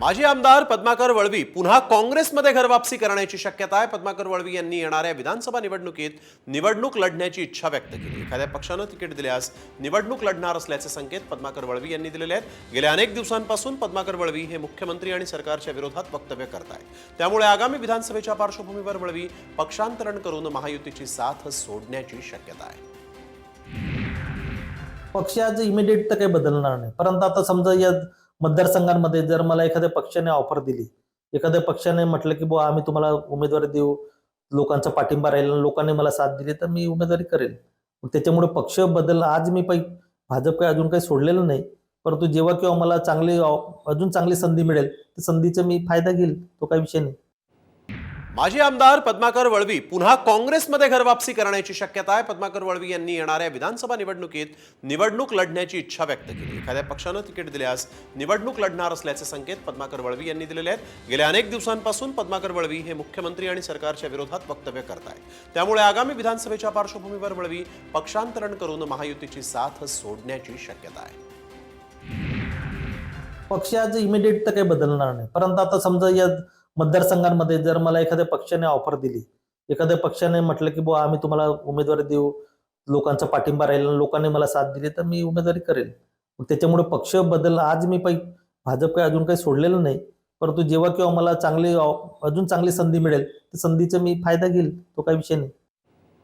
माजी आमदार पद्माकर वळवी पुन्हा काँग्रेसमध्ये घरवापसी करण्याची शक्यता आहे। पद्माकर वळवी यांनी येणाऱ्या विधानसभा निवडणुकीत निवडणूक लढण्याची इच्छा व्यक्त केली। एखाद्या पक्षाने तिकीट दिल्यास निवडणूक लढणार असल्याचे संकेत पद्माकर वळवी यांनी दिलेले आहेत। गेल्या अनेक दिवसांपासून पद्माकर वळवी हे मुख्यमंत्री आणि सरकारच्या विरोधात वक्तव्य करत आहेत। त्यामुळे आगामी विधानसभेच्या पार्श्वभूमीवर वळवी पक्षांतरण करून महायुतीची साथ सोडण्याची शक्यता आहे। पक्षाचं इमिडिएट तर काही बदलणार नाही, परंतु आता समजा या मतदारसंघांमध्ये जर मला एखाद्या पक्षाने ऑफर दिली, एखाद्या पक्षाने म्हटलं की बुवा आम्ही तुम्हाला उमेदवारी देऊ, लोकांचा पाठिंबा राहील, लोकांनी मला साथ दिली तर मी उमेदवारी करेल। त्याच्यामुळे पक्ष बदल आज मी भाजप काही अजून काही सोडलेलं नाही, परंतु जेव्हा केव्हा मला अजून चांगली संधी मिळेल त्या संधीचा मी फायदा घेईल, तो काही विषय नाही। माजी आमदार पद्माकर वळवी पुन्हा काँग्रेसमध्ये घरवापसी करण्याची शक्यता आहे। पद्माकर वळवी यांनी येणाऱ्या विधानसभा निवडणुकीत निवडणूक लढण्याची इच्छा व्यक्त केली। एखाद्या पक्षाने तिकीट दिल्यास निवडणूक लढणार असल्याचे संकेत पद्माकर वळवी यांनी दिलेले आहेत। गेल्या अनेक दिवसांपासून पद्माकर वळवी हे मुख्यमंत्री आणि सरकारच्या विरोधात वक्तव्य करत आहेत। त्यामुळे आगामी विधानसभेच्या पार्श्वभूमीवर वळवी पक्षांतरण करून महायुतीची साथ सोडण्याची शक्यता आहे। पक्षाचं इमिडिएट तर काही बदलणार नाही, परंतु आता समजा या मतदारसंघांमध्ये जर मला एखाद्या पक्षाने ऑफर दिली, एखाद्या पक्षाने म्हटलं की बुवा आम्ही तुम्हाला उमेदवारी देऊ, लोकांचा पाठिंबा राहील, लोकांनी मला साथ दिली तर मी उमेदवारी करेल। त्याच्यामुळे पक्ष बदल आज मी भाजप काही अजून काही सोडलेलं नाही, परंतु जेव्हा केव्हा मला अजून चांगली संधी मिळेल त्या संधीचा मी फायदा घेईल, तो काही विषय नाही।